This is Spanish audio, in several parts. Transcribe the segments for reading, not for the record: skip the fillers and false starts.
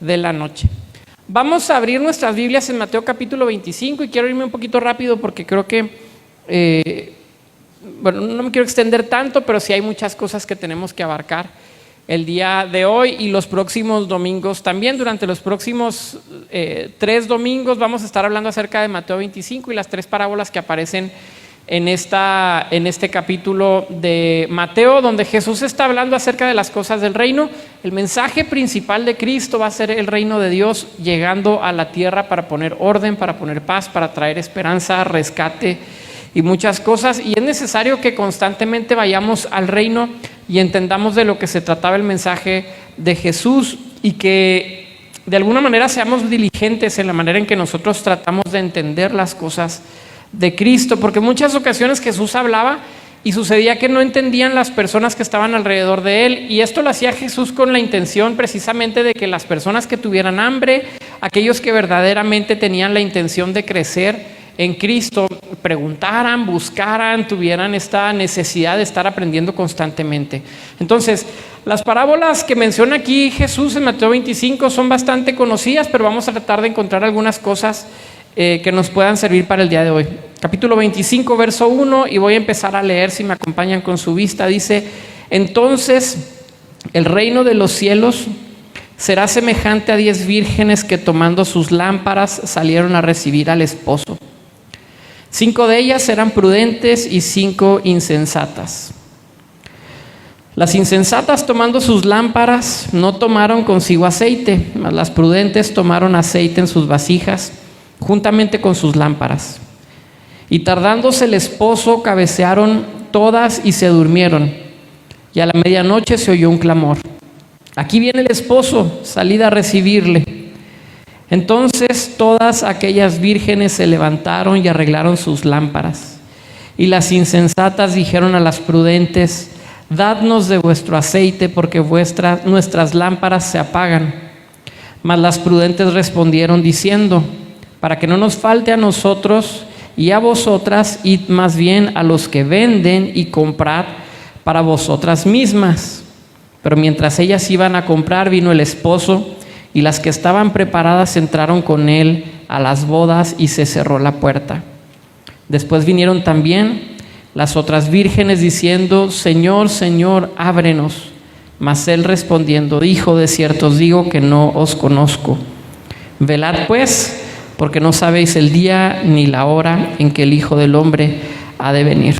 de la noche. Vamos a abrir nuestras Biblias en Mateo capítulo 25 y quiero irme un poquito rápido porque creo que, no me quiero extender tanto, pero sí hay muchas cosas que tenemos que abarcar el día de hoy y los próximos domingos también. Durante los próximos 3 domingos vamos a estar hablando acerca de Mateo 25 y las 3 parábolas que aparecen en este capítulo de Mateo, donde Jesús está hablando acerca de las cosas del reino. El mensaje principal de Cristo va a ser el reino de Dios llegando a la tierra para poner orden, para poner paz, para traer esperanza, rescate y muchas cosas. Y es necesario que constantemente vayamos al reino y entendamos de lo que se trataba el mensaje de Jesús y que de alguna manera seamos diligentes en la manera en que nosotros tratamos de entender las cosas de Cristo, porque en muchas ocasiones Jesús hablaba y sucedía que no entendían las personas que estaban alrededor de él, y esto lo hacía Jesús con la intención precisamente de que las personas que tuvieran hambre, aquellos que verdaderamente tenían la intención de crecer en Cristo, preguntaran, buscaran, tuvieran esta necesidad de estar aprendiendo constantemente. Entonces, las parábolas que menciona aquí Jesús en Mateo 25 son bastante conocidas, pero vamos a tratar de encontrar algunas cosas que nos puedan servir para el día de hoy. Capítulo 25, verso 1, y voy a empezar a leer si me acompañan con su vista. Dice: entonces el reino de los cielos será semejante a 10 vírgenes que tomando sus lámparas salieron a recibir al esposo. 5 de ellas eran prudentes y 5 insensatas. Las insensatas, tomando sus lámparas, no tomaron consigo aceite, mas las prudentes tomaron aceite en sus vasijas juntamente con sus lámparas. Y tardándose el esposo, cabecearon todas y se durmieron. Y a la medianoche se oyó un clamor: aquí viene el esposo, salid a recibirle. Entonces todas aquellas vírgenes se levantaron y arreglaron sus lámparas. Y las insensatas dijeron a las prudentes: dadnos de vuestro aceite, porque nuestras lámparas se apagan. Mas las prudentes respondieron diciendo: para que no nos falte a nosotros y a vosotras, id más bien a los que venden y comprad para vosotras mismas. Pero mientras ellas iban a comprar, vino el esposo, y las que estaban preparadas entraron con él a las bodas y se cerró la puerta. Después vinieron también las otras vírgenes diciendo: Señor, Señor, ábrenos. Mas él respondiendo dijo: de cierto os digo que no os conozco. Velad pues, porque no sabéis el día ni la hora en que el Hijo del Hombre ha de venir.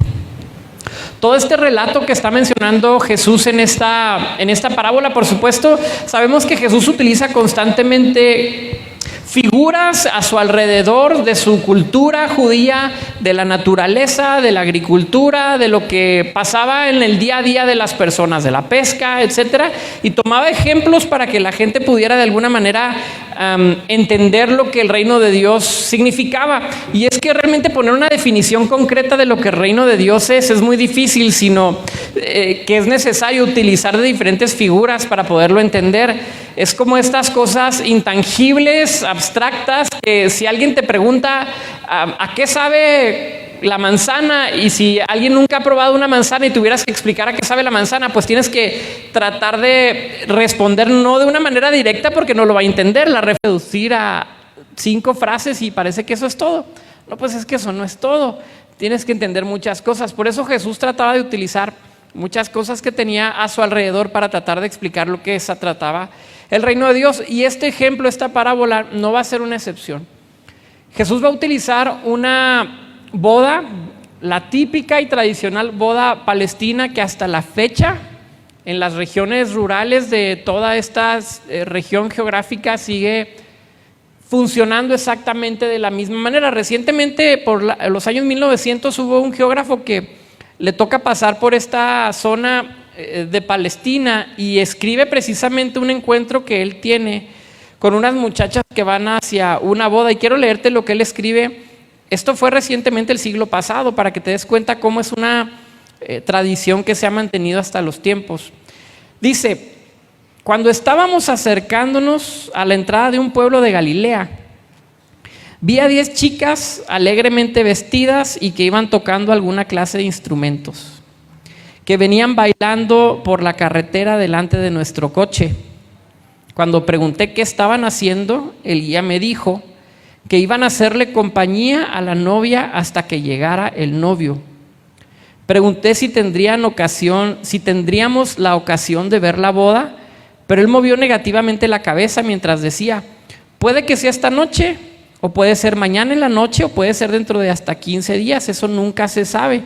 Todo este relato que está mencionando Jesús en esta parábola, por supuesto, sabemos que Jesús utiliza constantemente figuras a su alrededor de su cultura judía, de la naturaleza, de la agricultura, de lo que pasaba en el día a día de las personas, de la pesca, etcétera, y tomaba ejemplos para que la gente pudiera de alguna manera entender lo que el reino de Dios significaba. Y es que realmente poner una definición concreta de lo que el reino de Dios es muy difícil, sino que es necesario utilizar de diferentes figuras para poderlo entender. Es como estas cosas intangibles, abstractas, que si alguien te pregunta ¿a qué sabe la manzana? Y si alguien nunca ha probado una manzana y tuvieras que explicar a qué sabe la manzana, pues tienes que tratar de responder no de una manera directa porque no lo va a entender, la reducir a 5 frases y parece que eso es todo. No, pues es que eso no es todo, tienes que entender muchas cosas. Por eso Jesús trataba de utilizar muchas cosas que tenía a su alrededor para tratar de explicar lo que se trataba el reino de Dios. Y este ejemplo, esta parábola, no va a ser una excepción. Jesús va a utilizar una boda, la típica y tradicional boda palestina, que hasta la fecha en las regiones rurales de toda esta región geográfica sigue funcionando exactamente de la misma manera. Recientemente, por los años 1900, hubo un geógrafo que le toca pasar por esta zona de Palestina y escribe precisamente un encuentro que él tiene con unas muchachas que van hacia una boda, y quiero leerte lo que él escribe. Esto fue recientemente, el siglo pasado, para que te des cuenta cómo es una tradición que se ha mantenido hasta los tiempos. Dice: cuando estábamos acercándonos a la entrada de un pueblo de Galilea, vi a 10 chicas alegremente vestidas y que iban tocando alguna clase de instrumentos, que venían bailando por la carretera delante de nuestro coche. Cuando pregunté qué estaban haciendo, el guía me dijo que iban a hacerle compañía a la novia hasta que llegara el novio. Pregunté si tendríamos la ocasión de ver la boda, pero él movió negativamente la cabeza mientras decía: puede que sea esta noche, o puede ser mañana en la noche, o puede ser dentro de hasta 15 días, eso nunca se sabe.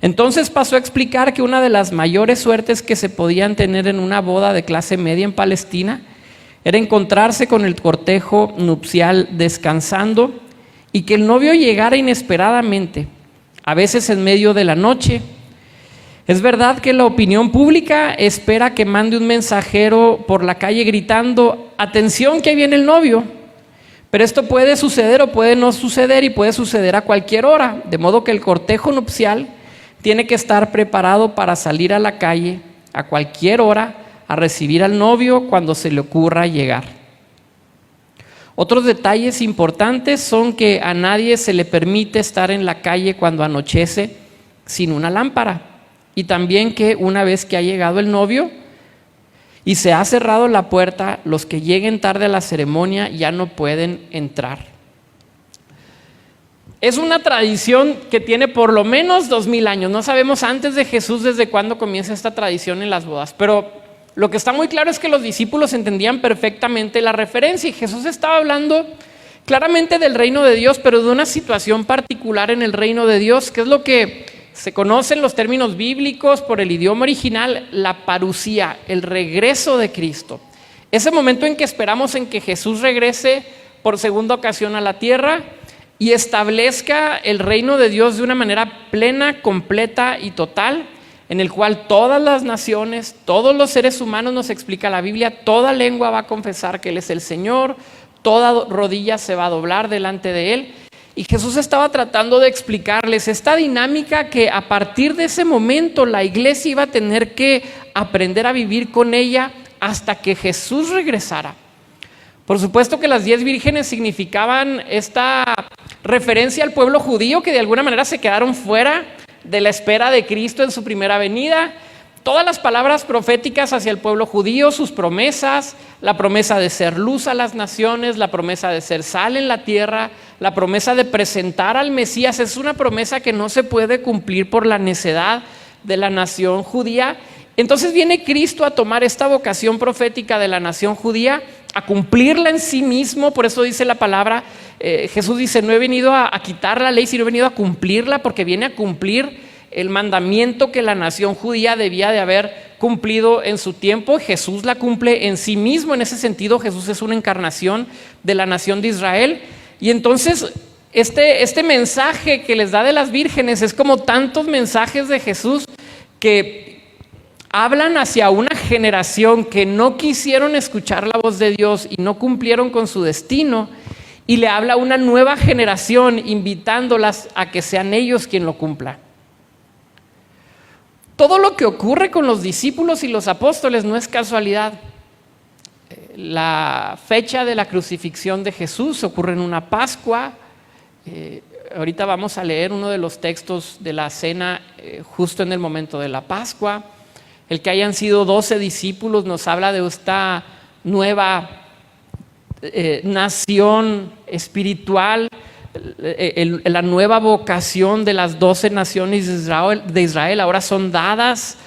Entonces pasó a explicar que una de las mayores suertes que se podían tener en una boda de clase media en Palestina era encontrarse con el cortejo nupcial descansando y que el novio llegara inesperadamente, a veces en medio de la noche. Es verdad que la opinión pública espera que mande un mensajero por la calle gritando: atención, que ahí viene el novio. Pero esto puede suceder o puede no suceder, y puede suceder a cualquier hora, de modo que el cortejo nupcial tiene que estar preparado para salir a la calle a cualquier hora a recibir al novio cuando se le ocurra llegar. Otros detalles importantes son que a nadie se le permite estar en la calle cuando anochece sin una lámpara, y también que una vez que ha llegado el novio y se ha cerrado la puerta, los que lleguen tarde a la ceremonia ya no pueden entrar. Es una tradición que tiene por lo menos 2000 años. No sabemos antes de Jesús desde cuándo comienza esta tradición en las bodas, pero lo que está muy claro es que los discípulos entendían perfectamente la referencia, y Jesús estaba hablando claramente del reino de Dios, pero de una situación particular en el reino de Dios, que es lo que se conoce en los términos bíblicos por el idioma original, la parusía, el regreso de Cristo. Ese momento en que esperamos en que Jesús regrese por segunda ocasión a la tierra y establezca el reino de Dios de una manera plena, completa y total, en el cual todas las naciones, todos los seres humanos, nos explica la Biblia, toda lengua va a confesar que Él es el Señor, toda rodilla se va a doblar delante de Él. Y Jesús estaba tratando de explicarles esta dinámica que a partir de ese momento la iglesia iba a tener que aprender a vivir con ella hasta que Jesús regresara. Por supuesto que las 10 vírgenes significaban esta referencia al pueblo judío, que de alguna manera se quedaron fuera de la espera de Cristo en su primera venida. Todas las palabras proféticas hacia el pueblo judío, sus promesas, la promesa de ser luz a las naciones, la promesa de ser sal en la tierra, la promesa de presentar al Mesías, es una promesa que no se puede cumplir por la necedad de la nación judía. Entonces viene Cristo a tomar esta vocación profética de la nación judía, a cumplirla en sí mismo. Por eso dice la palabra, Jesús dice: no he venido a quitar la ley, sino he venido a cumplirla, porque viene a cumplir el mandamiento que la nación judía debía de haber cumplido en su tiempo. Jesús la cumple en sí mismo. En ese sentido, Jesús es una encarnación de la nación de Israel. Y entonces este mensaje que les da de las vírgenes es como tantos mensajes de Jesús que hablan hacia una generación que no quisieron escuchar la voz de Dios y no cumplieron con su destino, y le habla a una nueva generación invitándolas a que sean ellos quien lo cumpla. Todo lo que ocurre con los discípulos y los apóstoles no es casualidad. La fecha de la crucifixión de Jesús ocurre en una Pascua. Ahorita vamos a leer uno de los textos de la cena justo en el momento de la Pascua. El que hayan sido 12 discípulos nos habla de esta nueva nación espiritual, la nueva vocación de las 12 naciones de Israel ahora son dadas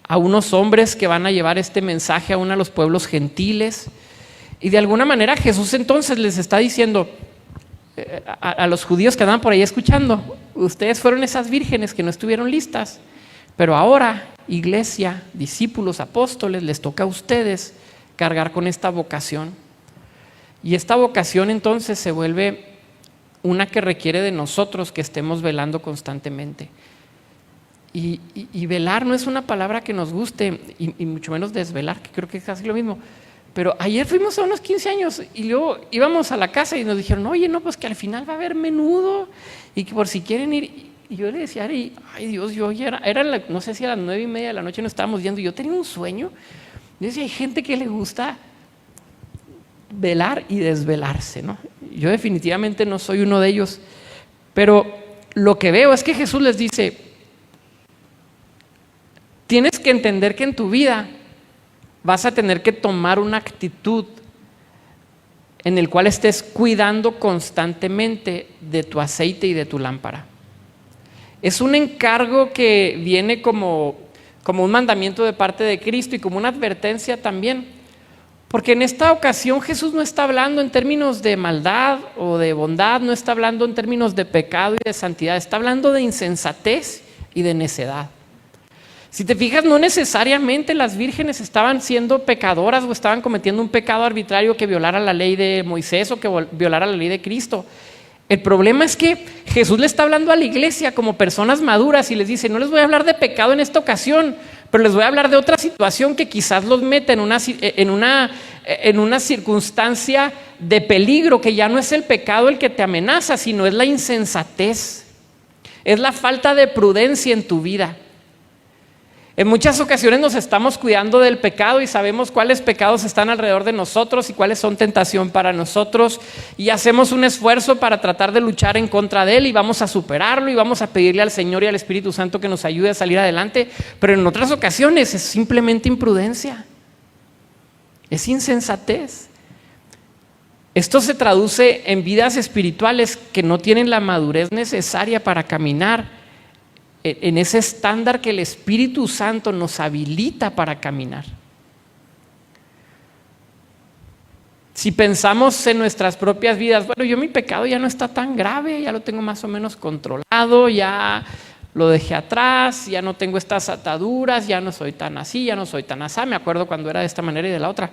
a unos hombres que van a llevar este mensaje aún a los pueblos gentiles. Y de alguna manera Jesús entonces les está diciendo a los judíos que andaban por ahí escuchando: ustedes fueron esas vírgenes que no estuvieron listas, pero ahora, iglesia, discípulos, apóstoles, les toca a ustedes cargar con esta vocación. Y esta vocación entonces se vuelve una que requiere de nosotros que estemos velando constantemente. Y velar no es una palabra que nos guste, y mucho menos desvelar, que creo que es casi lo mismo. Pero ayer fuimos a unos 15 años y luego íbamos a la casa y nos dijeron: oye, no, pues que al final va a haber menudo y que por si quieren ir. Y yo le decía: ay Dios, yo ya era no sé si a las 9:30 de la noche nos estábamos yendo, y yo tenía un sueño. Yo decía: hay gente que le gusta velar y desvelarse, ¿no? Yo definitivamente no soy uno de ellos, pero lo que veo es que Jesús les dice: tienes que entender que en tu vida vas a tener que tomar una actitud en el cual estés cuidando constantemente de tu aceite y de tu lámpara. Es un encargo que viene como un mandamiento de parte de Cristo y como una advertencia también. Porque en esta ocasión Jesús no está hablando en términos de maldad o de bondad, no está hablando en términos de pecado y de santidad, está hablando de insensatez y de necedad. Si te fijas, no necesariamente las vírgenes estaban siendo pecadoras o estaban cometiendo un pecado arbitrario que violara la ley de Moisés o que violara la ley de Cristo. El problema es que Jesús le está hablando a la iglesia como personas maduras y les dice, no les voy a hablar de pecado en esta ocasión, pero les voy a hablar de otra situación que quizás los meta en una circunstancia de peligro, que ya no es el pecado el que te amenaza, sino es la insensatez, es la falta de prudencia en tu vida. En muchas ocasiones nos estamos cuidando del pecado y sabemos cuáles pecados están alrededor de nosotros y cuáles son tentación para nosotros, y hacemos un esfuerzo para tratar de luchar en contra de él y vamos a superarlo y vamos a pedirle al Señor y al Espíritu Santo que nos ayude a salir adelante, pero en otras ocasiones es simplemente imprudencia, es insensatez. Esto se traduce en vidas espirituales que no tienen la madurez necesaria para caminar en ese estándar que el Espíritu Santo nos habilita para caminar. Si pensamos en nuestras propias vidas, bueno, mi pecado ya no está tan grave, ya lo tengo más o menos controlado, ya lo dejé atrás, ya no tengo estas ataduras, ya no soy tan así, ya no soy tan asá, me acuerdo cuando era de esta manera y de la otra.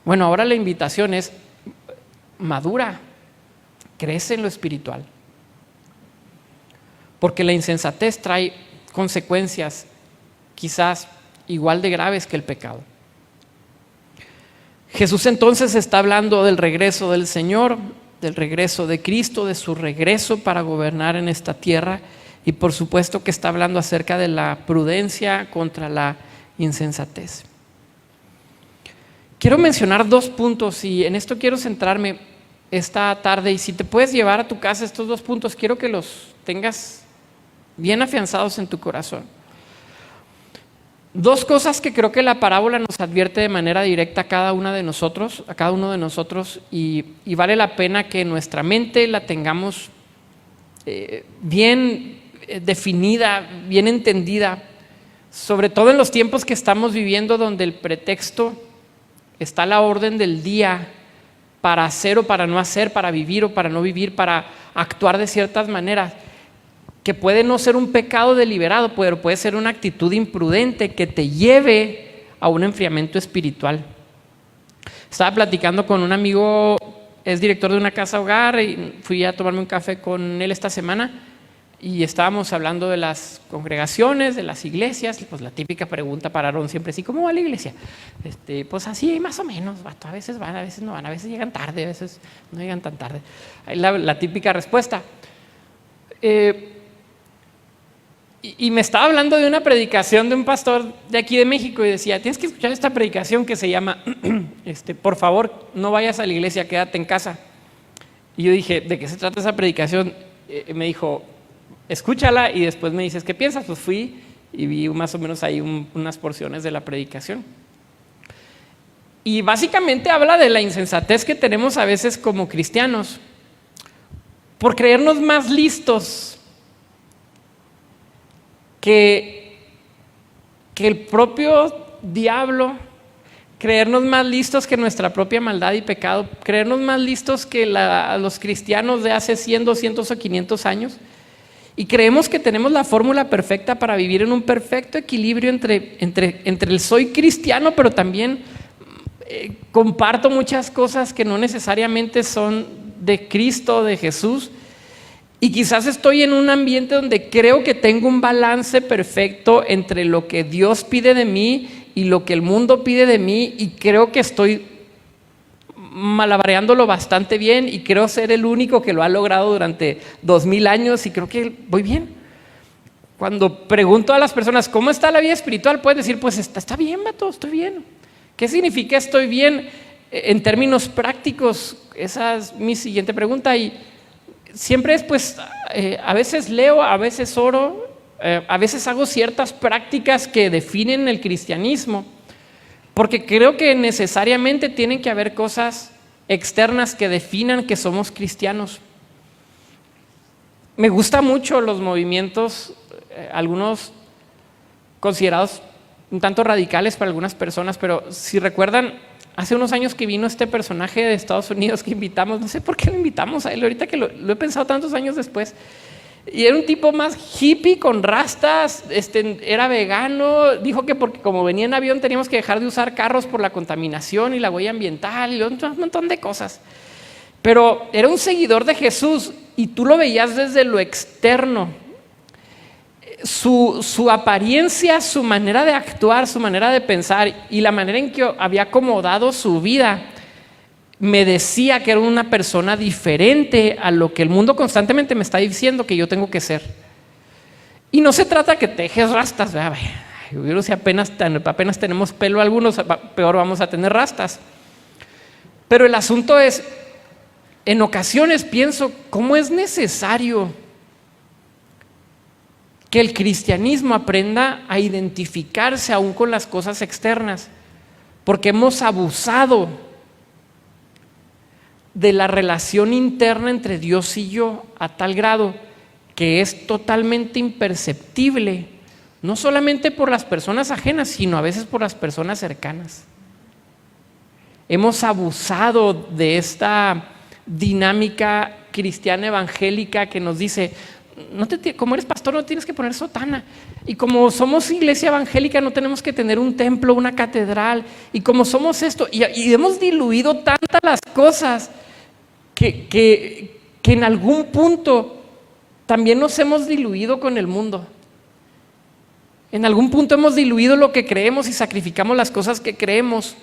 Bueno, ahora la invitación es madura, crece en lo espiritual. Porque la insensatez trae consecuencias quizás igual de graves que el pecado. Jesús entonces está hablando del regreso del Señor, del regreso de Cristo, de su regreso para gobernar en esta tierra, y por supuesto que está hablando acerca de la prudencia contra la insensatez. Quiero mencionar 2 puntos y en esto quiero centrarme esta tarde, y si te puedes llevar a tu casa estos 2 puntos, quiero que los tengas bien afianzados en tu corazón. 2 cosas que creo que la parábola nos advierte de manera directa a cada uno de nosotros, y vale la pena que nuestra mente la tengamos bien definida, bien entendida, sobre todo en los tiempos que estamos viviendo, donde el pretexto está a la orden del día para hacer o para no hacer, para vivir o para no vivir, para actuar de ciertas maneras, que puede no ser un pecado deliberado, pero puede ser una actitud imprudente que te lleve a un enfriamiento espiritual. Estaba platicando con un amigo, es director de una casa hogar, y fui a tomarme un café con él esta semana y estábamos hablando de las congregaciones, de las iglesias, y pues la típica pregunta para Aarón siempre es: ¿cómo va la iglesia? Pues así más o menos, a veces van, a veces no van, a veces llegan tarde, a veces no llegan tan tarde. La típica respuesta. Y me estaba hablando de una predicación de un pastor de aquí de México y decía: tienes que escuchar esta predicación que se llama por favor, no vayas a la iglesia, quédate en casa. Y yo dije: ¿de qué se trata esa predicación? Me dijo: escúchala y después me dices qué piensas. Pues fui y vi más o menos ahí unas porciones de la predicación. Y básicamente habla de la insensatez que tenemos a veces como cristianos por creernos más listos que el propio diablo, creernos más listos que nuestra propia maldad y pecado, creernos más listos que los cristianos de hace 100, 200 o 500 años, y creemos que tenemos la fórmula perfecta para vivir en un perfecto equilibrio entre el soy cristiano, pero también comparto muchas cosas que no necesariamente son de Cristo, de Jesús. Y quizás estoy en un ambiente donde creo que tengo un balance perfecto entre lo que Dios pide de mí y lo que el mundo pide de mí, y creo que estoy malabareándolo bastante bien y creo ser el único que lo ha logrado durante 2000 años y creo que voy bien. Cuando pregunto a las personas ¿cómo está la vida espiritual? Pueden decir: pues está bien, vato, estoy bien. ¿Qué significa estoy bien en términos prácticos? Esa es mi siguiente pregunta. Y siempre es a veces leo, a veces oro, a veces hago ciertas prácticas que definen el cristianismo, Porque creo que necesariamente tienen que haber cosas externas que definan que somos cristianos. Me gustan mucho los movimientos, algunos considerados un tanto radicales para algunas personas, pero si recuerdan, hace unos años que vino este personaje de Estados Unidos que invitamos, no sé por qué lo invitamos a él, ahorita que lo he pensado tantos años después, y era un tipo más hippie con rastas, era vegano, dijo que porque como venía en avión teníamos que dejar de usar carros por la contaminación y la huella ambiental y un montón de cosas. Pero era un seguidor de Jesús y tú lo veías desde lo externo. Su apariencia, su manera de actuar, su manera de pensar y la manera en que había acomodado su vida me decía que era una persona diferente a lo que el mundo constantemente me está diciendo que yo tengo que ser. Y no se trata que te dejes rastas, ¿verdad? Yo si apenas tenemos pelo algunos, peor vamos a tener rastas. Pero el asunto es, en ocasiones pienso, ¿cómo es necesario que el cristianismo aprenda a identificarse aún con las cosas externas? Porque hemos abusado de la relación interna entre Dios y yo a tal grado que es totalmente imperceptible, no solamente por las personas ajenas, sino a veces por las personas cercanas. Hemos abusado de esta dinámica cristiana evangélica que nos dice, como eres pastor no tienes que poner sotana, y como somos iglesia evangélica no tenemos que tener un templo, una catedral, y como somos esto, y hemos diluido tantas las cosas que en algún punto también nos hemos diluido con el mundo. En algún punto hemos diluido lo que creemos y sacrificamos las cosas que creemos,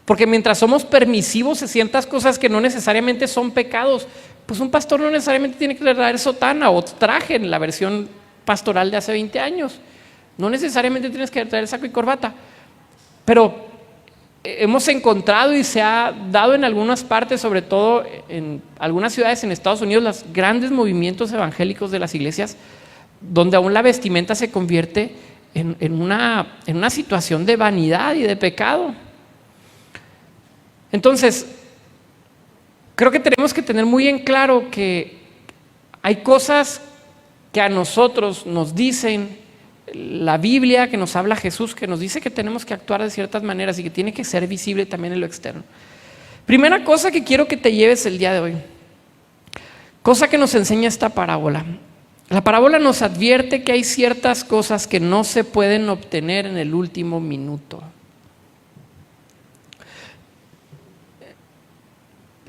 porque mientras somos permisivos en ciertas cosas que no necesariamente son pecados, pues un pastor no necesariamente tiene que traer sotana o traje en la versión pastoral de hace 20 años. No necesariamente tienes que traer saco y corbata. Pero hemos encontrado y se ha dado en algunas partes, sobre todo en algunas ciudades en Estados Unidos, los grandes movimientos evangélicos de las iglesias, donde aún la vestimenta se convierte en una situación de vanidad y de pecado. Entonces, creo que tenemos que tener muy en claro que hay cosas que a nosotros nos dicen la Biblia, que nos habla Jesús, que nos dice que tenemos que actuar de ciertas maneras y que tiene que ser visible también en lo externo. Primera cosa que quiero que te lleves el día de hoy, cosa que nos enseña esta parábola. La parábola nos advierte que hay ciertas cosas que no se pueden obtener en el último minuto.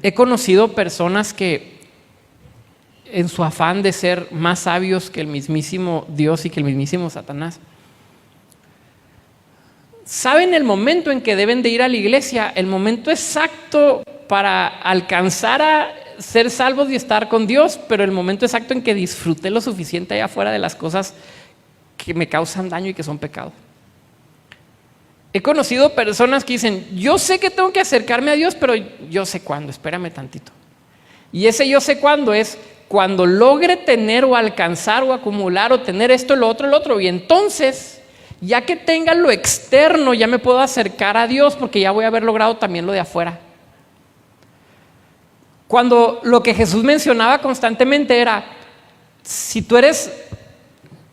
He conocido personas que en su afán de ser más sabios que el mismísimo Dios y que el mismísimo Satanás, saben el momento en que deben de ir a la iglesia, el momento exacto para alcanzar a ser salvos y estar con Dios, pero el momento exacto en que disfruté lo suficiente allá afuera de las cosas que me causan daño y que son pecado. He conocido personas que dicen, yo sé que tengo que acercarme a Dios, pero yo sé cuándo, espérame tantito. Y ese yo sé cuándo es cuando logre tener o alcanzar o acumular o tener esto, lo otro, y entonces, ya que tenga lo externo, ya me puedo acercar a Dios porque ya voy a haber logrado también lo de afuera. Cuando lo que Jesús mencionaba constantemente era, si tú eres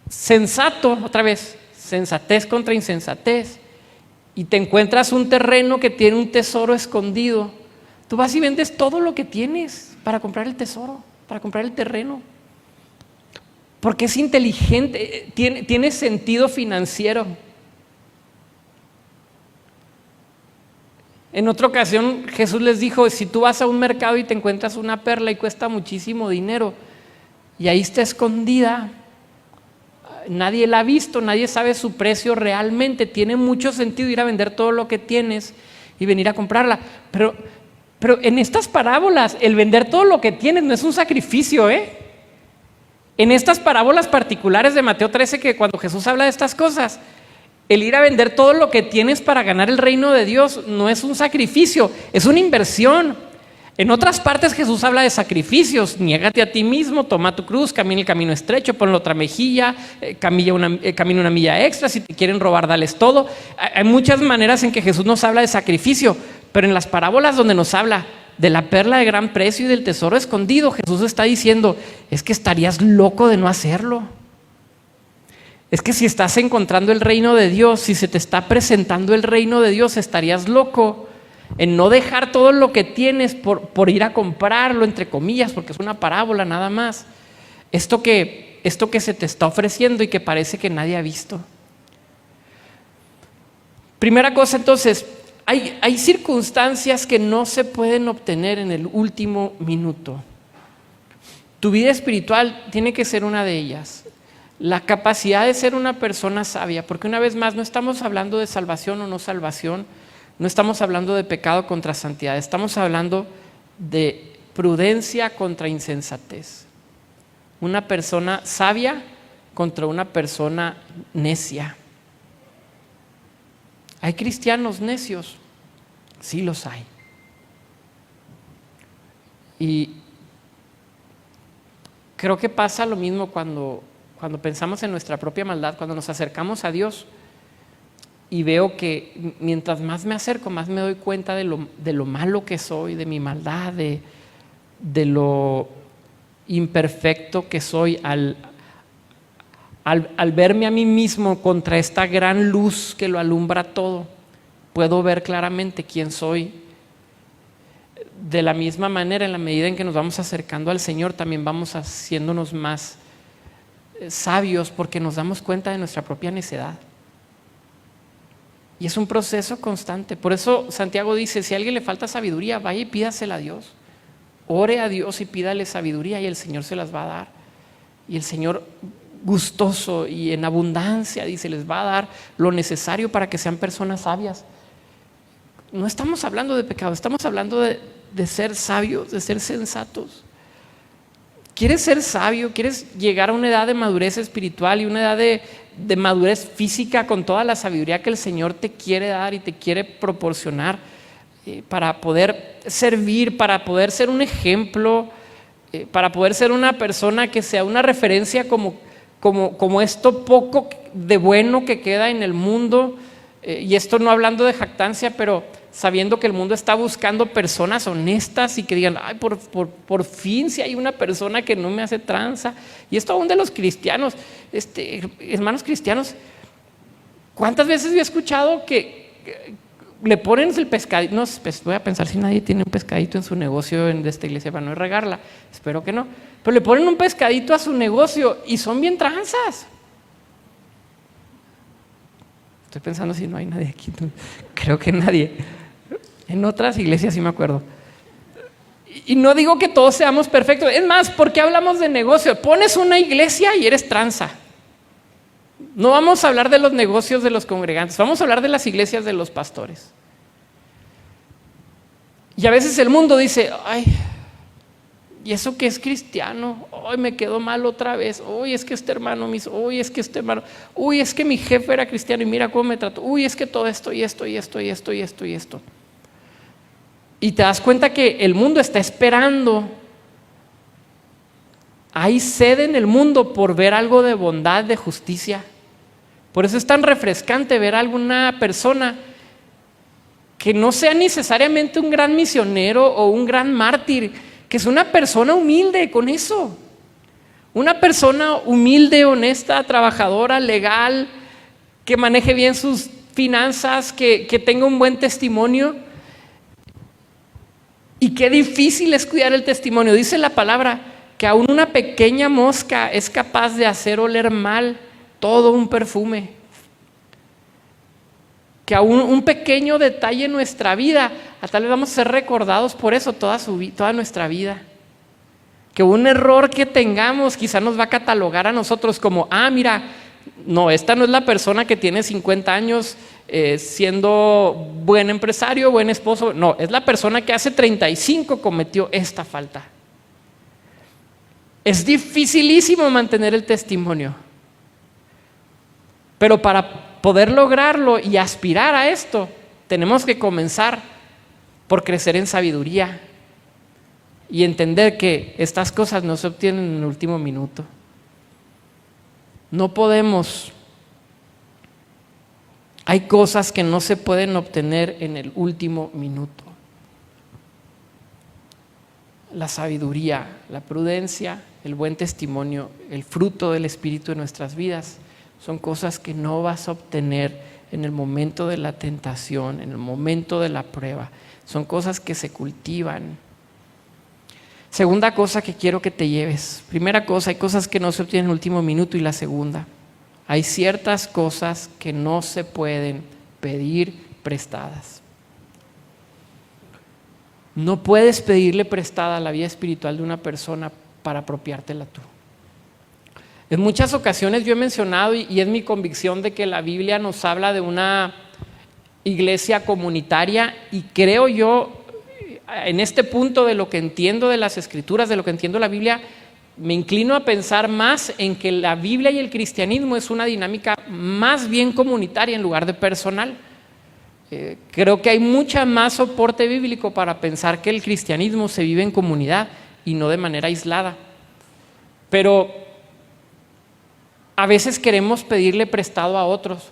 sensato, otra vez, sensatez contra insensatez, y te encuentras un terreno que tiene un tesoro escondido, tú vas y vendes todo lo que tienes para comprar el tesoro, para comprar el terreno, porque es inteligente, tiene sentido financiero. En otra ocasión Jesús les dijo, si tú vas a un mercado y te encuentras una perla y cuesta muchísimo dinero y ahí está escondida, nadie la ha visto, nadie sabe su precio realmente, tiene mucho sentido ir a vender todo lo que tienes y venir a comprarla. Pero en estas parábolas el vender todo lo que tienes no es un sacrificio, En estas parábolas particulares de Mateo 13, que cuando Jesús habla de estas cosas, el ir a vender todo lo que tienes para ganar el reino de Dios no es un sacrificio, es una inversión. En otras partes Jesús habla de sacrificios: niégate a ti mismo, toma tu cruz, camina el camino estrecho, ponle otra mejilla, camina una milla extra, si te quieren robar, dales todo. Hay muchas maneras en que Jesús nos habla de sacrificio, pero en las parábolas donde nos habla de la perla de gran precio y del tesoro escondido, Jesús está diciendo, es que estarías loco de no hacerlo. Es que si estás encontrando el reino de Dios, si se te está presentando el reino de Dios, estarías loco en no dejar todo lo que tienes por ir a comprarlo, entre comillas, porque es una parábola nada más. Esto que se te está ofreciendo y que parece que nadie ha visto. Primera cosa, entonces, hay circunstancias que no se pueden obtener en el último minuto. Tu vida espiritual tiene que ser una de ellas. La capacidad de ser una persona sabia, porque una vez más no estamos hablando de salvación o no salvación, no estamos hablando de pecado contra santidad, estamos hablando de prudencia contra insensatez. Una persona sabia contra una persona necia. ¿Hay cristianos necios? Sí los hay. Y creo que pasa lo mismo cuando pensamos en nuestra propia maldad, cuando nos acercamos a Dios y veo que mientras más me acerco, más me doy cuenta de lo malo que soy, de mi maldad, de lo imperfecto que soy al verme a mí mismo contra esta gran luz que lo alumbra todo. Puedo ver claramente quién soy. De la misma manera, en la medida en que nos vamos acercando al Señor, también vamos haciéndonos más sabios, porque nos damos cuenta de nuestra propia necedad. Y es un proceso constante. Por eso Santiago dice, si a alguien le falta sabiduría, vaya y pídasela a Dios. Ore a Dios y pídale sabiduría y el Señor se las va a dar. Y el Señor, gustoso y en abundancia, dice, les va a dar lo necesario para que sean personas sabias. No estamos hablando de pecado, estamos hablando de ser sabios, de ser sensatos. ¿Quieres ser sabio? ¿Quieres llegar a una edad de madurez espiritual y una edad de madurez física con toda la sabiduría que el Señor te quiere dar y te quiere proporcionar para poder servir, para poder ser un ejemplo, para poder ser una persona que sea una referencia como esto poco de bueno que queda en el mundo? Y esto no hablando de jactancia, pero sabiendo que el mundo está buscando personas honestas y que digan, ay, por fin si hay una persona que no me hace tranza. Y esto aún de los cristianos, hermanos cristianos, ¿cuántas veces he escuchado que le ponen el pescadito? No, pues voy a pensar si nadie tiene un pescadito en su negocio de esta iglesia para no regarla, espero que no, pero le ponen un pescadito a su negocio y son bien tranzas. Estoy pensando si no hay nadie aquí, creo que nadie. En otras iglesias sí me acuerdo. Y no digo que todos seamos perfectos. Es más, ¿por qué hablamos de negocio? Pones una iglesia y eres tranza. No vamos a hablar de los negocios de los congregantes, vamos a hablar de las iglesias de los pastores. Y a veces el mundo dice, ay, ¿y eso que es cristiano? Hoy me quedó mal otra vez. Uy, es que este hermano me hizo. Uy, es que este hermano. Uy, es que mi jefe era cristiano y mira cómo me trató. Uy, es que todo esto y esto y esto y esto y esto y esto. Y te das cuenta que el mundo está esperando. Hay sed en el mundo por ver algo de bondad, de justicia. Por eso es tan refrescante ver a alguna persona que no sea necesariamente un gran misionero o un gran mártir, que es una persona humilde con eso. Una persona humilde, honesta, trabajadora, legal, que maneje bien sus finanzas, que tenga un buen testimonio. Y qué difícil es cuidar el testimonio. Dice la palabra que aún una pequeña mosca es capaz de hacer oler mal todo un perfume. Que aún un pequeño detalle en nuestra vida, a tal vez vamos a ser recordados por eso toda nuestra vida. Que un error que tengamos quizá nos va a catalogar a nosotros como, mira, no, esta no es la persona que tiene 50 años siendo buen empresario, buen esposo. No, es la persona que hace 35 cometió esta falta. Es dificilísimo mantener el testimonio. Pero para poder lograrlo y aspirar a esto, tenemos que comenzar por crecer en sabiduría, y entender que estas cosas no se obtienen en el último minuto. No podemos. Hay cosas que no se pueden obtener en el último minuto. La sabiduría, la prudencia, el buen testimonio, el fruto del Espíritu en nuestras vidas son cosas que no vas a obtener en el momento de la tentación, en el momento de la prueba. Son cosas que se cultivan. Segunda cosa que quiero que te lleves. Primera cosa, hay cosas que no se obtienen en el último minuto. Y la segunda, hay ciertas cosas que no se pueden pedir prestadas. No puedes pedirle prestada la vida espiritual de una persona para apropiártela tú. En muchas ocasiones yo he mencionado, y es mi convicción, de que la Biblia nos habla de una iglesia comunitaria, y creo yo, en este punto de lo que entiendo de las Escrituras, de lo que entiendo de la Biblia, me inclino a pensar más en que la Biblia y el cristianismo es una dinámica más bien comunitaria en lugar de personal. Creo que hay mucha más soporte bíblico para pensar que el cristianismo se vive en comunidad y no de manera aislada. Pero a veces queremos pedirle prestado a otros.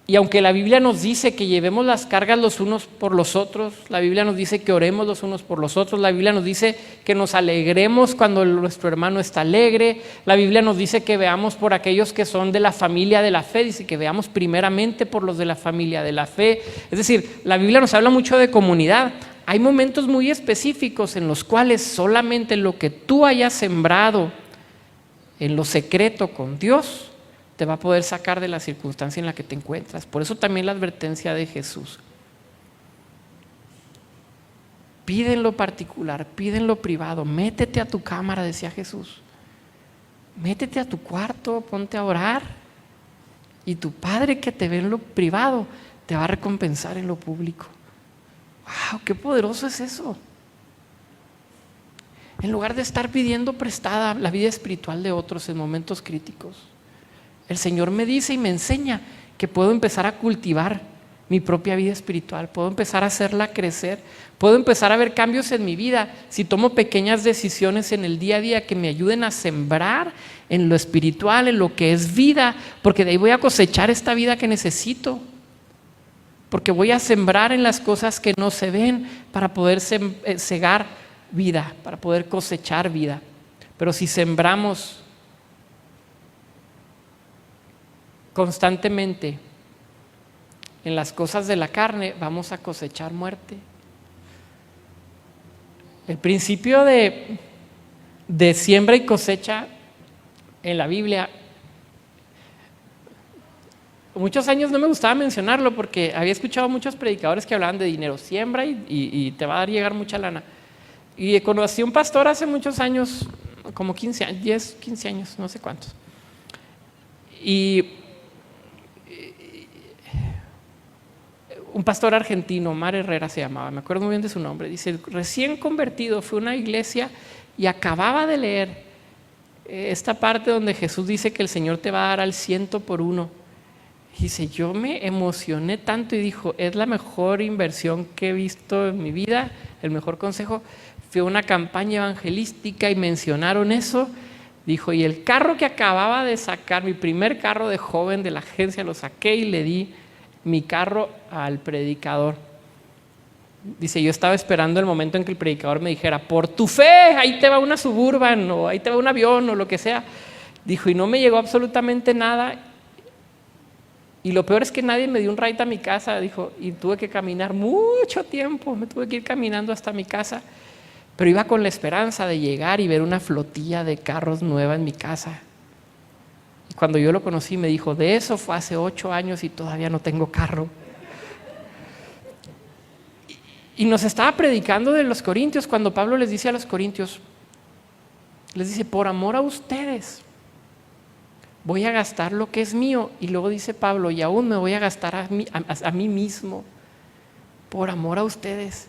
Y aunque la Biblia nos dice que llevemos las cargas los unos por los otros, la Biblia nos dice que oremos los unos por los otros, la Biblia nos dice que nos alegremos cuando nuestro hermano está alegre, la Biblia nos dice que veamos por aquellos que son de la familia de la fe, dice que veamos primeramente por los de la familia de la fe. Es decir, la Biblia nos habla mucho de comunidad. Hay momentos muy específicos en los cuales solamente lo que tú hayas sembrado en lo secreto con Dios te va a poder sacar de la circunstancia en la que te encuentras. Por eso también la advertencia de Jesús. Pide en lo particular, pide en lo privado, métete a tu cámara, decía Jesús. Métete a tu cuarto, ponte a orar, y tu Padre que te ve en lo privado te va a recompensar en lo público. ¡Wow! ¡Qué poderoso es eso! En lugar de estar pidiendo prestada la vida espiritual de otros en momentos críticos, el Señor me dice y me enseña que puedo empezar a cultivar mi propia vida espiritual, puedo empezar a hacerla crecer, puedo empezar a ver cambios en mi vida si tomo pequeñas decisiones en el día a día que me ayuden a sembrar en lo espiritual, en lo que es vida, porque de ahí voy a cosechar esta vida que necesito, porque voy a sembrar en las cosas que no se ven para poder segar vida, para poder cosechar vida. Pero si sembramos constantemente en las cosas de la carne, vamos a cosechar muerte. El principio de siembra y cosecha en la Biblia, muchos años no me gustaba mencionarlo porque había escuchado muchos predicadores que hablaban de dinero, siembra y te va a llegar mucha lana. Y conocí a un pastor hace muchos años, como 15 años, 10, 15 años, no sé cuántos. Y un pastor argentino, Omar Herrera se llamaba, me acuerdo muy bien de su nombre, dice, recién convertido, fue a una iglesia y acababa de leer esta parte donde Jesús dice que el Señor te va a dar al 100 por 1. Dice, yo me emocioné tanto y dijo, es la mejor inversión que he visto en mi vida, el mejor consejo. Fue una campaña evangelística y mencionaron eso. Dijo, y el carro que acababa de sacar, mi primer carro de joven de la agencia, lo saqué y le di mi carro al predicador. Dice, yo estaba esperando el momento en que el predicador me dijera, por tu fe, ahí te va una Suburban, o ahí te va un avión, o lo que sea. Dijo, y no me llegó absolutamente nada. Y lo peor es que nadie me dio un ride a mi casa, dijo, y tuve que caminar mucho tiempo, me tuve que ir caminando hasta mi casa, pero iba con la esperanza de llegar y ver una flotilla de carros nueva en mi casa. Y cuando yo lo conocí me dijo, de eso fue hace 8 años y todavía no tengo carro. Y nos estaba predicando de los corintios, cuando Pablo les dice a los corintios, les dice, por amor a ustedes voy a gastar lo que es mío. Y luego dice Pablo, y aún me voy a gastar a mí mismo, por amor a ustedes.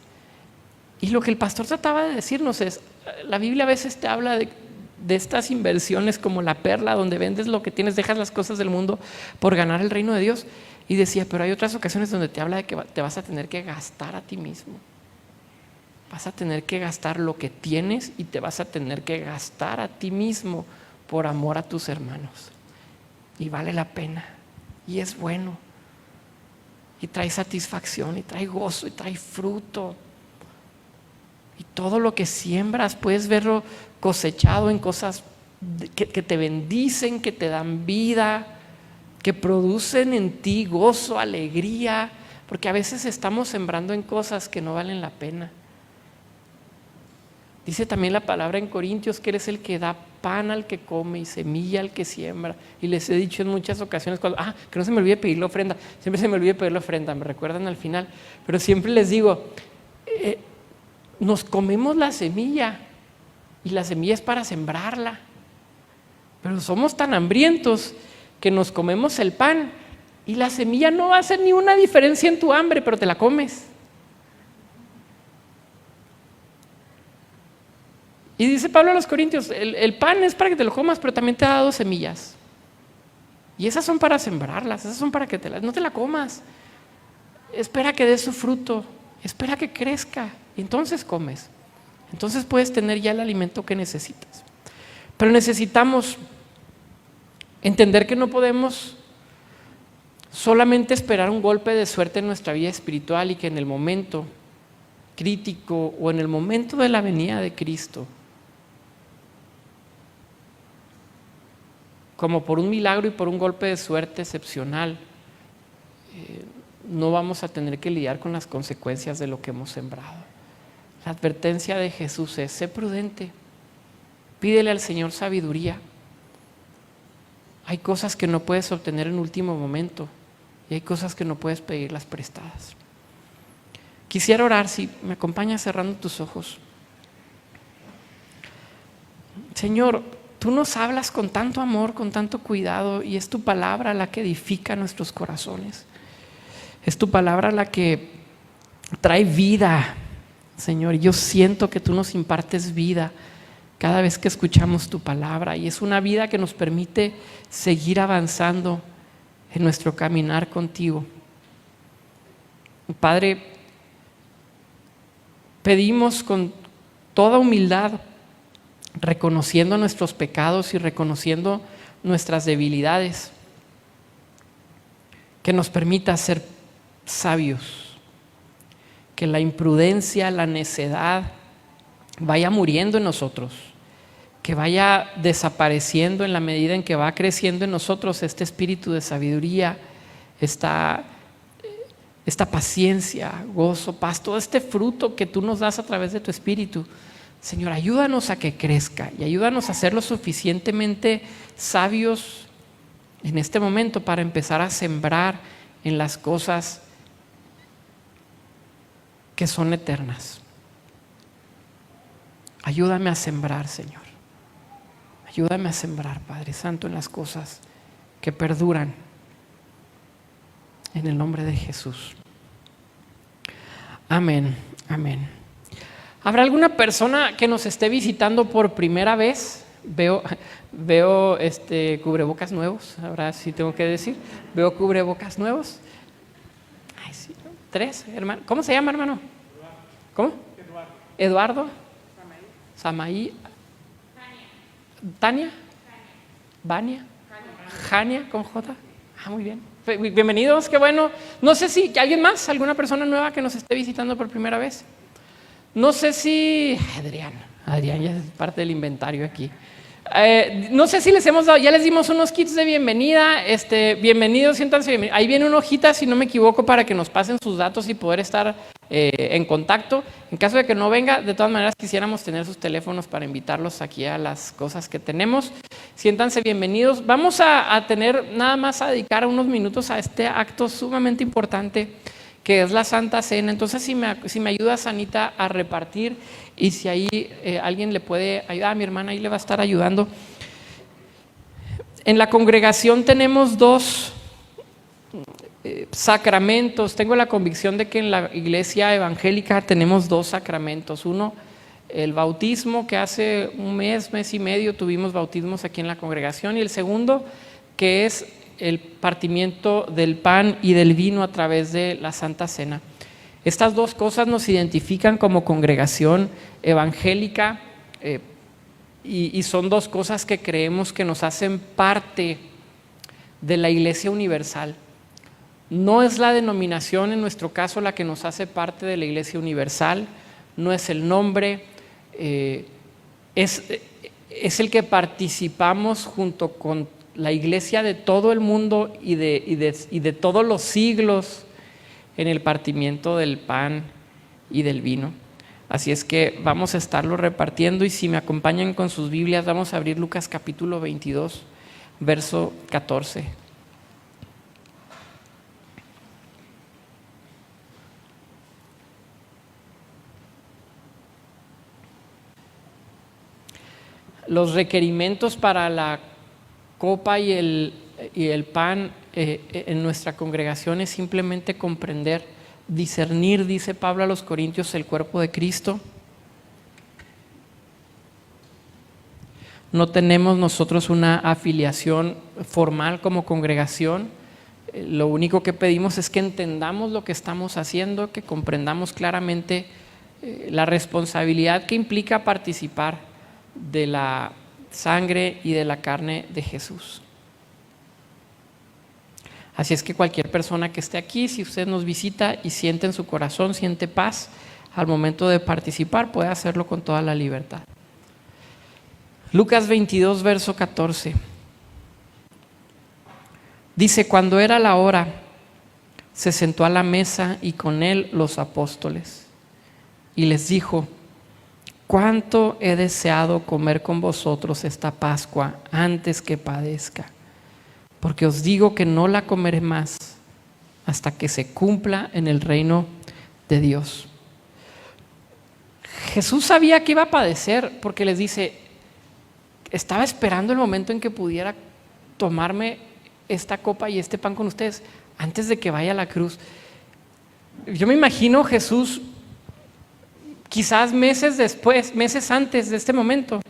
Y lo que el pastor trataba de decirnos es, la Biblia a veces te habla de estas inversiones como la perla, donde vendes lo que tienes, dejas las cosas del mundo por ganar el reino de Dios. Y decía, pero hay otras ocasiones donde te habla de que te vas a tener que gastar a ti mismo. vas a tener que gastar lo que tienes y te vas a tener que gastar a ti mismo por amor a tus hermanos. Y vale la pena, y es bueno, y trae satisfacción, y trae gozo, y trae fruto. Y todo lo que siembras puedes verlo cosechado en cosas que te bendicen, que te dan vida, que producen en ti gozo, alegría, porque a veces estamos sembrando en cosas que no valen la pena. Dice también la palabra en Corintios que eres el que da pan al que come y semilla al que siembra. Y les he dicho en muchas ocasiones, que no se me olvide pedir la ofrenda. Siempre se me olvida pedir la ofrenda, me recuerdan al final. Pero siempre les digo, nos comemos la semilla y la semilla es para sembrarla. Pero somos tan hambrientos que nos comemos el pan y la semilla no va a hacer ni una diferencia en tu hambre, pero te la comes. Y dice Pablo a los Corintios, el pan es para que te lo comas, pero también te ha dado semillas. Y esas son para sembrarlas, esas son para que no te la comas. Espera que dé su fruto, espera que crezca, y entonces comes. Entonces puedes tener ya el alimento que necesitas. Pero necesitamos entender que no podemos solamente esperar un golpe de suerte en nuestra vida espiritual y que en el momento crítico o en el momento de la venida de Cristo, como por un milagro y por un golpe de suerte excepcional, no vamos a tener que lidiar con las consecuencias de lo que hemos sembrado. La advertencia de Jesús es: sé prudente, pídele al Señor sabiduría. Hay cosas que no puedes obtener en último momento y hay cosas que no puedes pedirlas prestadas. Quisiera orar, si me acompañas cerrando tus ojos. Señor, tú nos hablas con tanto amor, con tanto cuidado, y es tu palabra la que edifica nuestros corazones. Es tu palabra la que trae vida, Señor. Yo siento que tú nos impartes vida cada vez que escuchamos tu palabra, y es una vida que nos permite seguir avanzando en nuestro caminar contigo. Padre, pedimos con toda humildad, reconociendo nuestros pecados y reconociendo nuestras debilidades, que nos permita ser sabios, que la imprudencia, la necedad vaya muriendo en nosotros, que vaya desapareciendo en la medida en que va creciendo en nosotros este espíritu de sabiduría, esta paciencia, gozo, paz, todo este fruto que tú nos das a través de tu espíritu. Señor, ayúdanos a que crezca y ayúdanos a ser lo suficientemente sabios en este momento para empezar a sembrar en las cosas que son eternas. Ayúdame a sembrar, Señor. Ayúdame a sembrar, Padre Santo, en las cosas que perduran. En el nombre de Jesús. Amén, amén. ¿Habrá alguna persona que nos esté visitando por primera vez? Veo cubrebocas nuevos, ahora sí tengo que decir. Veo cubrebocas nuevos. Ay, sí. 3, hermano. ¿Cómo se llama, hermano? ¿Cómo? Eduardo. Samaí. Tania. Vania. Jania con J. Muy bien. Bienvenidos, qué bueno. No sé si alguien más, alguna persona nueva que nos esté visitando por primera vez. No sé si Adrián ya es parte del inventario aquí. No sé si les hemos dado, ya les dimos unos kits de bienvenida. Bienvenidos, siéntanse bienvenidos. Ahí viene una hojita, si no me equivoco, para que nos pasen sus datos y poder estar en contacto. En caso de que no venga, de todas maneras quisiéramos tener sus teléfonos para invitarlos aquí a las cosas que tenemos. Siéntanse bienvenidos. Vamos a tener nada más a dedicar unos minutos a este acto sumamente importante que es la Santa Cena. Entonces, si me ayudas, Anita, a repartir, y si ahí alguien le puede ayudar, a mi hermana ahí le va a estar ayudando. En la congregación tenemos 2 sacramentos. Tengo la convicción de que en la iglesia evangélica tenemos 2 sacramentos. Uno, el bautismo, que hace un mes y medio tuvimos bautismos aquí en la congregación, y el segundo, que es el partimiento del pan y del vino a través de la Santa Cena. Estas dos cosas nos identifican como congregación evangélica y son dos cosas que creemos que nos hacen parte de la Iglesia Universal. No es la denominación en nuestro caso la que nos hace parte de la Iglesia Universal, no es el nombre, es el que participamos junto con la iglesia de todo el mundo y de todos los siglos en el partimiento del pan y del vino. Así es que vamos a estarlo repartiendo, y si me acompañan con sus Biblias, vamos a abrir Lucas capítulo 22, verso 14. Los requerimientos para la copa y el pan en nuestra congregación es simplemente comprender, discernir, dice Pablo a los Corintios, el cuerpo de Cristo. No tenemos nosotros una afiliación formal como congregación. Lo único que pedimos es que entendamos lo que estamos haciendo, que comprendamos claramente la responsabilidad que implica participar de la sangre y de la carne de Jesús. Así es que cualquier persona que esté aquí, si usted nos visita y siente en su corazón, siente paz al momento de participar, puede hacerlo con toda la libertad. Lucas 22, verso 14. Dice: cuando era la hora, se sentó a la mesa y con él los apóstoles, y les dijo: cuánto he deseado comer con vosotros esta Pascua antes que padezca, porque os digo que no la comeré más hasta que se cumpla en el reino de Dios. Jesús sabía que iba a padecer, porque les dice: estaba esperando el momento en que pudiera tomarme esta copa y este pan con ustedes antes de que vaya a la cruz. Yo me imagino Jesús quizás meses antes de este momento,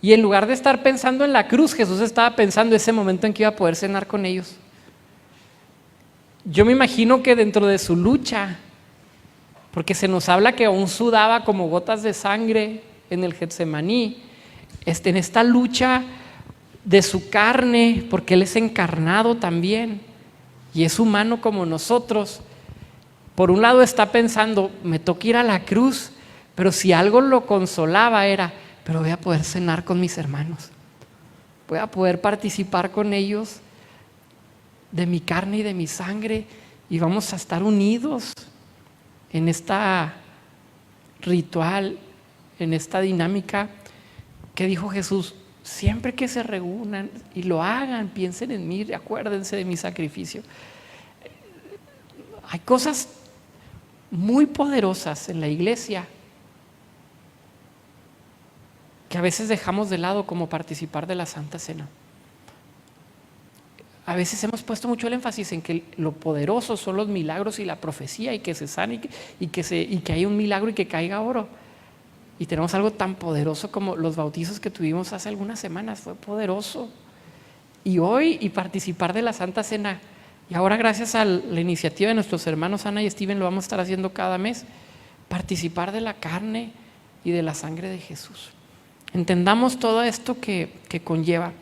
y en lugar de estar pensando en la cruz, Jesús estaba pensando ese momento en que iba a poder cenar con ellos. Yo me imagino que dentro de su lucha, porque se nos habla que aún sudaba como gotas de sangre en el Getsemaní, en esta lucha de su carne, porque Él es encarnado también y es humano como nosotros. Por un lado está pensando: me toca ir a la cruz, pero si algo lo consolaba era: pero voy a poder cenar con mis hermanos, voy a poder participar con ellos de mi carne y de mi sangre, y vamos a estar unidos en esta ritual, en esta dinámica que dijo Jesús: siempre que se reúnan y lo hagan, piensen en mí, acuérdense de mi sacrificio. Hay cosas muy poderosas en la iglesia que a veces dejamos de lado, como participar de la Santa Cena. A veces hemos puesto mucho el énfasis en que lo poderoso son los milagros y la profecía, y que se sane y que haya un milagro y que caiga oro. Y tenemos algo tan poderoso como los bautizos que tuvimos hace algunas semanas, fue poderoso. Y hoy, y participar de la Santa Cena. Y ahora, gracias a la iniciativa de nuestros hermanos Ana y Steven, lo vamos a estar haciendo cada mes, participar de la carne y de la sangre de Jesús. Entendamos todo esto que conlleva.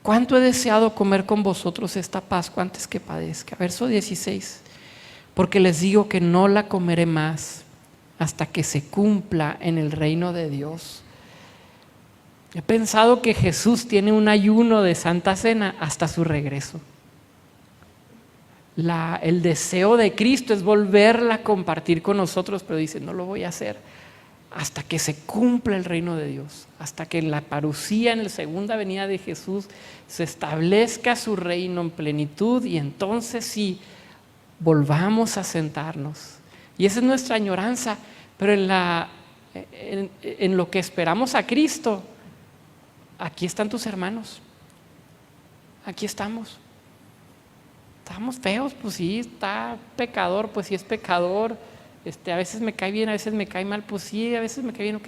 ¿Cuánto he deseado comer con vosotros esta Pascua antes que padezca? Verso 16. Porque les digo que no la comeré más hasta que se cumpla en el reino de Dios. He pensado que Jesús tiene un ayuno de Santa Cena hasta su regreso. El deseo de Cristo es volverla a compartir con nosotros, pero dice: no lo voy a hacer hasta que se cumpla el reino de Dios, hasta que en la parucía, en la segunda venida de Jesús, se establezca su reino en plenitud, y entonces sí, volvamos a sentarnos. Y esa es nuestra añoranza, pero en lo que esperamos a Cristo, aquí están tus hermanos, aquí estamos. Estamos feos, pues sí, está pecador, pues sí es pecador. A veces me cae bien, a veces me cae mal, pues sí, a veces me cae bien,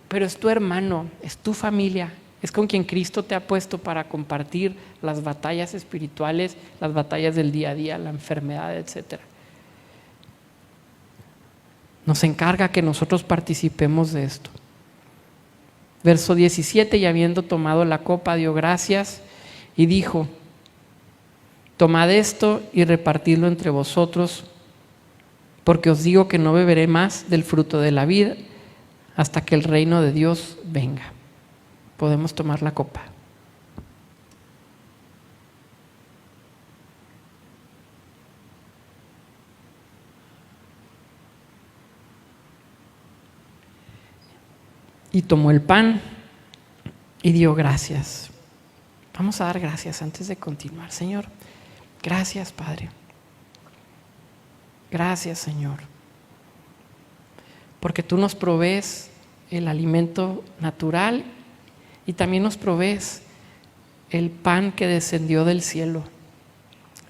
pero es tu hermano, es tu familia, es con quien Cristo te ha puesto para compartir las batallas espirituales, las batallas del día a día, la enfermedad, etc. nos encarga que nosotros participemos de esto. Verso 17, y habiendo tomado la copa, dio gracias y dijo: tomad esto y repartidlo entre vosotros, porque os digo que no beberé más del fruto de la vid hasta que el reino de Dios venga. Podemos tomar la copa. Y tomó el pan y dio gracias. Vamos a dar gracias antes de continuar. Señor, gracias, Padre. Gracias, Señor, porque tú nos provees el alimento natural y también nos provees el pan que descendió del cielo,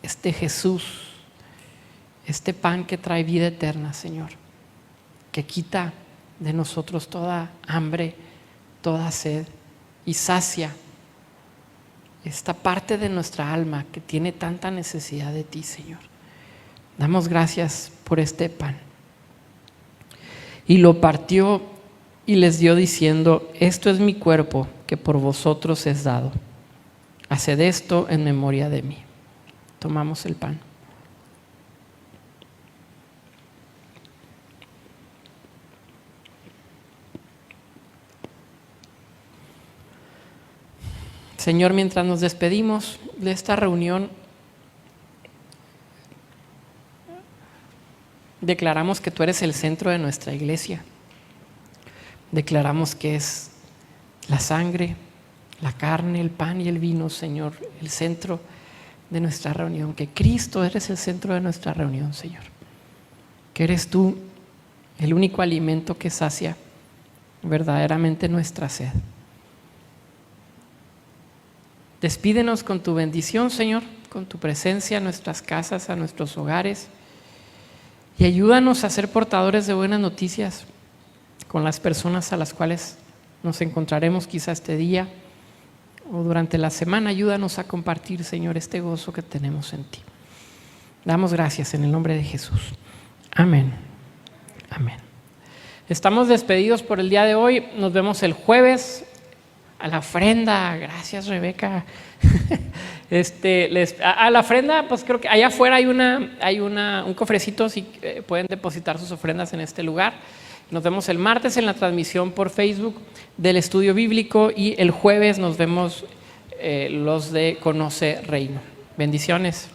este Jesús, este pan que trae vida eterna, Señor, que quita de nosotros toda hambre, toda sed y sacia esta parte de nuestra alma que tiene tanta necesidad de ti, Señor. Damos gracias por este pan. Y lo partió y les dio diciendo: esto es mi cuerpo que por vosotros es dado. Haced esto en memoria de mí. Tomamos el pan. Señor, mientras nos despedimos de esta reunión, declaramos que tú eres el centro de nuestra iglesia. Declaramos que es la sangre, la carne, el pan y el vino, Señor, el centro de nuestra reunión. Que Cristo eres el centro de nuestra reunión, Señor. Que eres tú el único alimento que sacia verdaderamente nuestra sed. Despídenos con tu bendición, Señor, con tu presencia en nuestras casas, a nuestros hogares, y ayúdanos a ser portadores de buenas noticias con las personas a las cuales nos encontraremos quizá este día o durante la semana. Ayúdanos a compartir, Señor, este gozo que tenemos en ti. Damos gracias en el nombre de Jesús. Amén. Amén. Estamos despedidos por el día de hoy. Nos vemos el jueves. A la ofrenda, gracias Rebeca. A la ofrenda, pues creo que allá afuera hay un cofrecito, si pueden depositar sus ofrendas en este lugar. Nos vemos el martes en la transmisión por Facebook del estudio bíblico y el jueves nos vemos los de Conoce Reino. Bendiciones.